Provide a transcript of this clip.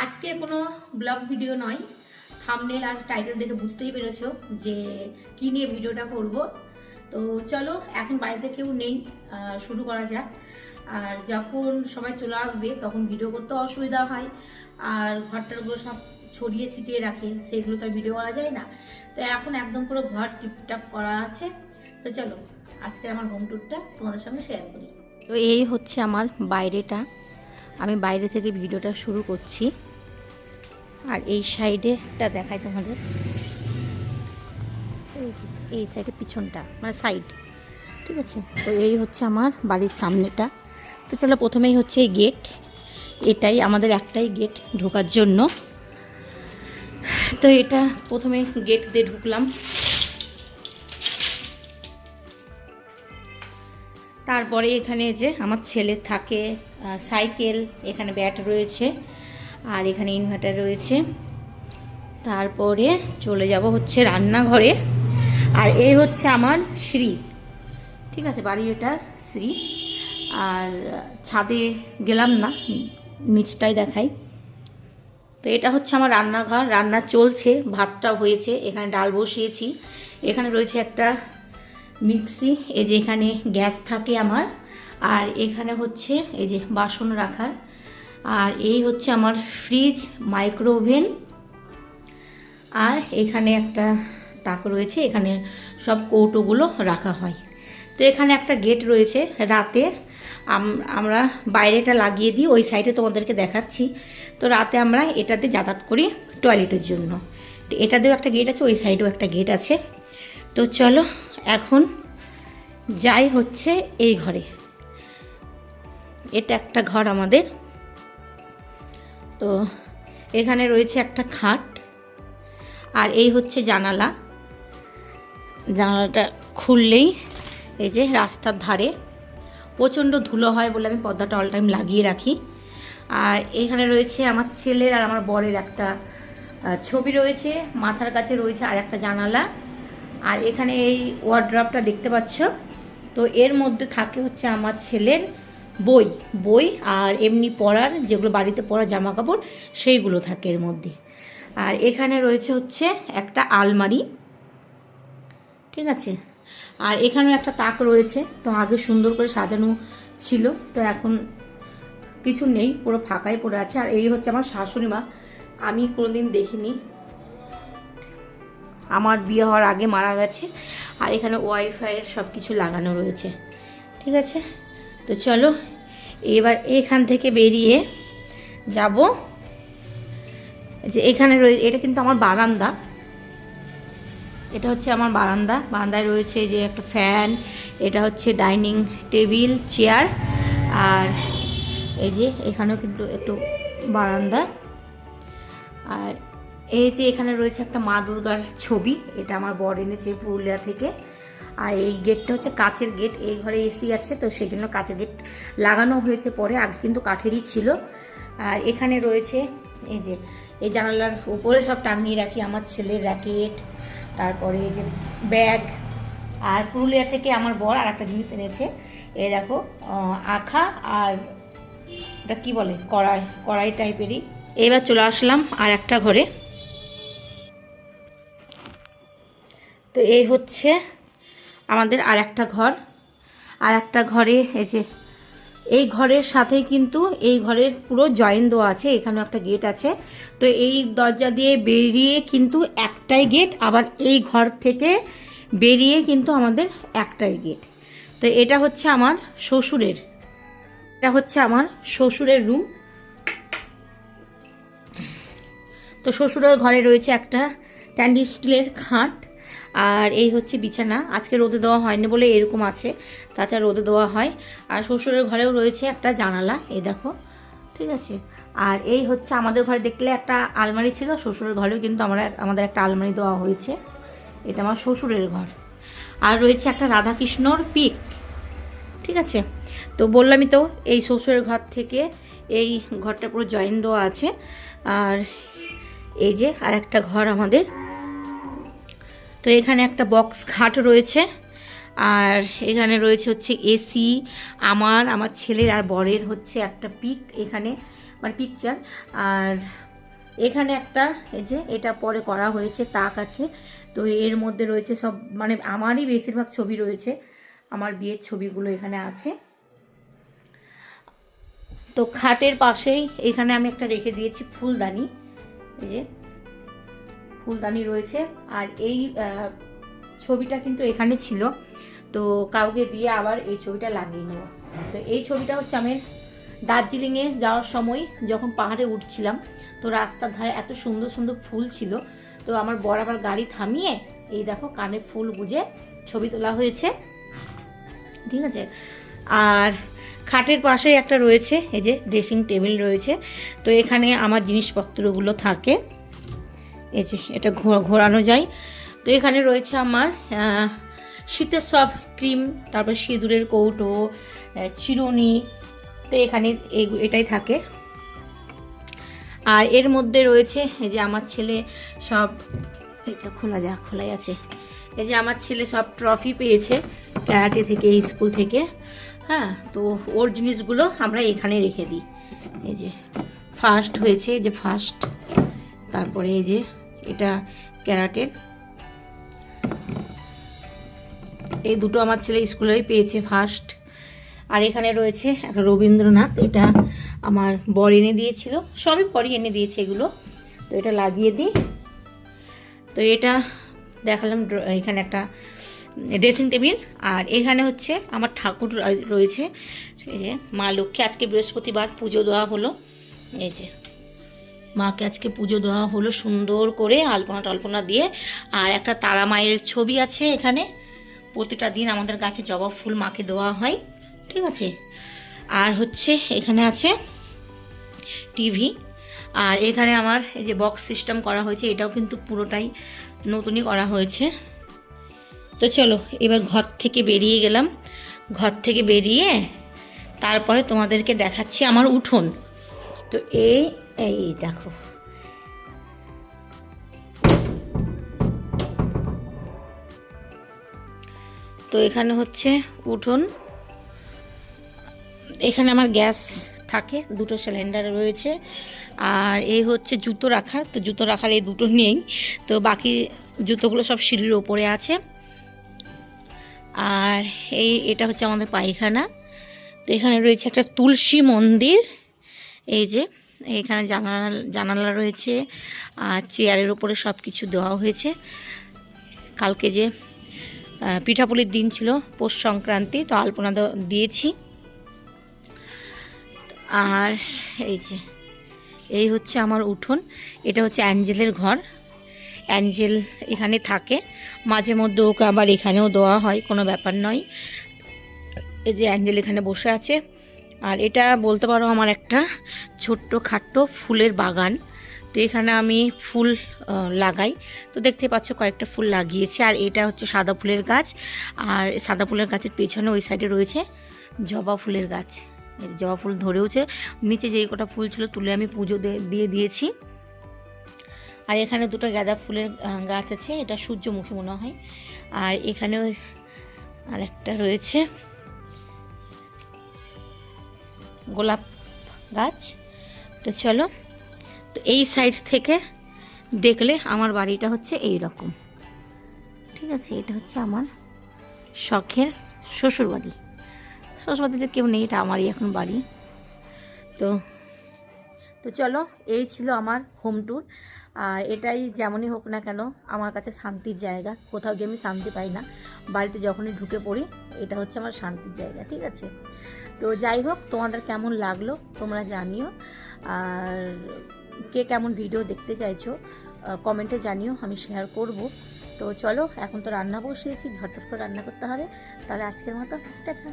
আজকে কোনো blog video নয়, থাম্বনেল আর টাইটেল দেখে বুঝতেই পেরেছো যে কী নিয়ে ভিডিওটা করব। তো চলো, এখন বাড়িতে কেউ নেই, শুরু করা যাক। আর যখন সবাই চলে আসবে তখন ভিডিও করতে অসুবিধা হয়, আর ঘরটারগুলো সব ছড়িয়ে ছিটিয়ে রাখে, সেগুলো তো আর ভিডিও করা যায় না। তো এখন একদম পুরো ঘর টিপটাপ করা আছে। তো চলো আজকে আমার হোম ট্যুরটা তোমাদের সঙ্গে শেয়ার করি। তো এই হচ্ছে আমার বাইরেটা, আমি বাইরে থেকে ভিডিওটা শুরু করছি। আর এই সাইডেটা দেখাই তোমাদের, এই সাইডে পিছনটা মানে সাইড, ঠিক আছে। তো এই হচ্ছে আমার বাড়ির সামনেটা। তো চলো, প্রথমেই হচ্ছে এই গেট, এটাই আমাদের একটাই গেট ঢোকার জন্য। তো এটা প্রথমে গেট দিয়ে ঢুকলাম, তারপরে এখানে যে আমার ছেলে থাকে, সাইকেল, এখানে ব্যাট রয়েছে, আর এখানে ইনভার্টার রয়েছে। তারপরে চলে যাব হচ্ছে রান্নাঘরে, আর এই হচ্ছে আমার সিঁড়ি, ঠিক আছে, বাড়ির এটা সিঁড়ি। আর ছাদে গেলাম না, নিচটাই দেখাই। তো এটা হচ্ছে আমার রান্নাঘর, রান্না চলছে, ভাতটা হয়েছে, এখানে ডাল বসিয়েছি, এখানে রয়েছে একটা মিক্সি, এই যে এখানে গ্যাস থাকে আমার, আর এখানে হচ্ছে এই যে বাসন রাখার, আর এই হচ্ছে আমার ফ্রিজ, মাইক্রো ওভেন, আর এখানে একটা তাক রয়েছে, এখানে সব কৌটোগুলো রাখা হয়। তো এখানে একটা গেট রয়েছে, রাতে আমরা বাইরেটা লাগিয়ে দিই, ওই সাইডে তোমাদেরকে দেখাচ্ছি। তো রাতে আমরা এটাতে যাতায়াত করি টয়লেটের জন্য। তো এটাতেও একটা গেট আছে, ওই সাইডেও একটা গেট আছে। তো চলো এখন যাই হচ্ছে এই ঘরে, এটা একটা ঘর আমাদের। তো এখানে রয়েছে একটা খাট, আর এই হচ্ছে জানালা, জানালাটা খুললেই এই যে রাস্তার ধারে প্রচণ্ড ধুলো হয় বলে আমি পর্দাটা অল টাইম লাগিয়ে রাখি। আর এখানে রয়েছে আমার ছেলের আর আমার বরের একটা ছবি রয়েছে, মাথার কাছে রয়েছে আর একটা জানালা। আর এখানে এই ওয়ার্ড্রপটা দেখতে পাচ্ছ, তো এর মধ্যে থাকে হচ্ছে আমার ছেলের বই বই আর এমনি পরার যেগুলো বাড়িতে পরা জামা কাপড়, সেইগুলো থাকে এর মধ্যে। আর এখানে রয়েছে হচ্ছে একটা আলমারি, ঠিক আছে। আর এখানেও একটা তাক রয়েছে, তো আগে সুন্দর করে সাজানো ছিল, তো এখন কিছু নেই, পুরো ফাঁকাই পড়ে আছে। আর এই হচ্ছে আমার শাশুড়ি মা, আমি কোনোদিন দেখিনি, আমার বিয়ে হওয়ার আগে মারা গেছে। আর এখানে ওয়াইফাইয়ের সব কিছু লাগানো রয়েছে, ঠিক আছে। তো চলো এবার এখান থেকে বেরিয়ে যাব, যে এখানে রয়েছে, এটা কিন্তু আমার বারান্দা, এটা হচ্ছে আমার বারান্দা। বারান্দায় রয়েছে যে একটা ফ্যান, এটা হচ্ছে ডাইনিং টেবিল, চেয়ার, আর এই যে এখানেও কিন্তু একটু বারান্দা। আর এই যে এখানে রয়েছে একটা মা দুর্গার ছবি, এটা আমার বর এনেছে পুরুলিয়া থেকে। আর এই গেটটা হচ্ছে কাচের গেট, এই ঘরে এসি আছে, তো সেই জন্য কাচের গেট লাগানো হয়েছে পরে, আগে কিন্তু কাঠেরই ছিল। আর এখানে রয়েছে এই যে এই জানালার উপরে সব টাঙিয়ে রাখি আমার ছেলের র্যাকেট, তারপরে এই যে ব্যাগ। আর পুরুলিয়া থেকে আমার বর আর একটা জিনিস এনেছে, এই দেখো আখা, আর এটা কি বলে, কড়াই, কড়াই টাইপেরই। এবার চলে আসলাম আর একটা ঘরে। তো এই হচ্ছে আমাদের আর একটা ঘর, আর একটা ঘরে এই যে এই ঘরের সাথেই কিন্তু এই ঘরের পুরো জয়েন দেওয়া আছে, এখানেও একটা গেট আছে। তো এই দরজা দিয়ে বেরিয়ে কিন্তু একটাই গেট, আবার এই ঘর থেকে বেরিয়ে কিন্তু আমাদের একটাই গেট। তো এটা হচ্ছে আমার শ্বশুরের, এটা হচ্ছে আমার শ্বশুরের রুম। তো শ্বশুরের ঘরে রয়েছে একটা স্ট্যান্ডার্ড স্টিলের খাট, আর এই হচ্ছে বিছানা, আজকে রোদে দেওয়া হয়নি বলে এরকম আছে, তাছাড়া রোদে দেওয়া হয়। আর শ্বশুরের ঘরেও রয়েছে একটা জানালা, এই দেখো, ঠিক আছে। আর এই হচ্ছে আমাদের ঘরে দেখলে একটা আলমারি ছিল, শ্বশুরের ঘরেও কিন্তু আমাদের একটা আলমারি দেওয়া হয়েছে, এটা আমার শ্বশুরের ঘর। আর রয়েছে একটা রাধাকৃষ্ণর পিক, ঠিক আছে। তো বললামই তো, এই শ্বশুরের ঘর থেকে এই ঘরটা পুরো জয়েন দেওয়া আছে। আর এই যে আর একটা ঘর আমাদের, তো এখানে একটা বক্স খাট রয়েছে, আর এখানে রয়েছে হচ্ছে এসি, আমার ছেলের আর বরের হচ্ছে একটা পিক এখানে, মানে পিকচার। আর এখানে একটা এই যে এটা পরে করা হয়েছে, তাক আছে। তো এর মধ্যে রয়েছে সব মানে আমারই বেশিরভাগ ছবি রয়েছে, আমার বিয়ের ছবিগুলো এখানে আছে। তো খাটের পাশেই এখানে আমি একটা রেখে দিয়েছি ফুলদানি, এই যে ফুলদানি রয়েছে। আর এই ছবিটা কিন্তু এখানে ছিল, তো কাউকে দিয়ে আবার এই ছবিটা লাগিয়ে নেব। তো এই ছবিটা হচ্ছে আমি দার্জিলিংয়ে যাওয়ার সময় যখন পাহাড়ে উঠছিলাম, তো রাস্তার ধারে এত সুন্দর সুন্দর ফুল ছিল, তো আমার বর আবার গাড়ি থামিয়ে এই দেখো কানে ফুল গুজে ছবি তোলা হয়েছে, ঠিক আছে। আর খাটের পাশে একটা রয়েছে এই যে ড্রেসিং টেবিল রয়েছে, তো এখানে আমার জিনিসপত্রগুলো থাকে। এই যে এটা ঘোরানো যায়। তো এখানে রয়েছে আমার শীতের সব ক্রিম, তারপর সিঁদুরের কৌটো, চিরুনি, তো এখানে এটাই থাকে। আর এর মধ্যে রয়েছে এই যে আমার ছেলে সব, এই তো খোলাই আছে, এই যে আমার ছেলে সব ট্রফি পেয়েছে ক্যারাটে থেকে, স্কুল থেকে, হ্যাঁ। তো ওর জিনিসগুলো আমরা এখানে রেখে দিই। এই যে ফার্স্ট হয়েছে, এই যে ফার্স্ট, তারপরে এই যে এটা ক্যারাটের, এই দুটো আমার ছেলে স্কুলেই পেয়েছে ফার্স্ট। আর এখানে রয়েছে একটা রবীন্দ্রনাথ, এটা আমার বর এনে দিয়েছিল, সবই পরই এনে দিয়েছে এগুলো। তো এটা লাগিয়ে দিই। তো এটা দেখালাম, এখানে একটা ড্রেসিং টেবিল। আর এখানে হচ্ছে আমার ঠাকুর রয়েছে, এই যে মা লক্ষ্মী, আজকে বৃহস্পতিবার পুজো দেওয়া হলো, এই যে মাকে আজকে পুজো দেওয়া হলো সুন্দর করে আলপনা টালপনা দিয়ে। আর একটা তারা মায়ের ছবি আছে এখানে, প্রতিটা দিন আমাদের গাছে জবা ফুল মাকে দেওয়া হয়, ঠিক আছে। আর হচ্ছে এখানে আছে টিভি। আর এখানে আমার এই যে বক্স সিস্টেম করা হয়েছে, এটাও কিন্তু পুরোটাই নতুনই করা হয়েছে। তো চলো এবার ঘর থেকে বেরিয়ে গেলাম, ঘর থেকে বেরিয়ে তারপরে তোমাদেরকে দেখাচ্ছি আমার উঠোন। তো এই দেখো, তো এখানে হচ্ছে উঠোন। এখানে আমার গ্যাস থাকে, দুটো সিলিন্ডার রয়েছে। আর এই হচ্ছে জুতো রাখার, তো জুতো রাখার এই দুটো নেই, তো বাকি জুতোগুলো সব সিঁড়ির ওপরে আছে। আর এটা হচ্ছে আমাদের পায়খানা। তো এখানে রয়েছে একটা তুলসী মন্দির, এই যে এখানে জানালা রয়েছে। আর চেয়ারের ওপরে সব কিছু দেওয়া হয়েছে। কালকে যে পিঠাপুলির দিন ছিল, পৌষ সংক্রান্তি, তো আলপনা দিয়েছি। আর এই হচ্ছে আমার উঠোন। এটা হচ্ছে অ্যাঞ্জেলের ঘর, অ্যাঞ্জেল এখানে থাকে, মাঝে মধ্যে ওকে আবার এখানেও দেওয়া হয়, কোনো ব্যাপার নয়। এই যে অ্যাঞ্জেল এখানে বসে আছে। আর এটা বলতে পারো আমার একটা ছোট্ট খাট্ট ফুলের বাগান। তো এখানে আমি ফুল লাগাই, তো দেখতে পাচ্ছ কয়েকটা ফুল লাগিয়েছি। আর এটা হচ্ছে সাদা ফুলের গাছ, আর সাদা ফুলের গাছের পেছনে ওই সাইডে রয়েছে জবা ফুলের গাছ। জবা ফুল ধরেওছে, নিচে যেই কটা ফুল ছিল তুলে আমি পুজো দিয়ে দিয়েছি। আর এখানে দুটো গাঁদা ফুলের গাছ আছে, এটা সূর্যমুখী মনে হয়। আর এখানেও আরেকটা রয়েছে গোলাপ গাছ। তো চলো, তো এই সাইড থেকে দেখলে আমার বাড়িটা হচ্ছে এই রকম, ঠিক আছে। এটা হচ্ছে আমার শখের শ্বশুরবাড়ি, শ্বশুরবাড়িতে কেউ নেই, এটা আমারই এখন বাড়ি। তো চলো, এই ছিল আমার হোম ট্যুর। আর এটাই যেমনই হোক না কেন আমার কাছে শান্তির জায়গা, কোথাও গিয়ে আমি শান্তি পাই না, বাড়িতে যখনই ঢুকে পড়ি এটা হচ্ছে আমার শান্তির জায়গা, ঠিক আছে। তো যাই হোক, তোমাদের কেমন লাগলো তোমরা জানিও। আর কে কেমন ভিডিও দেখতে চাইছো কমেন্টে জানিও, আমি শেয়ার করব। তো চলো, এখন তো রান্না বসিয়েছি, ঝটপট করে রান্না করতে হবে। তাহলে আজকের মতো টাটা।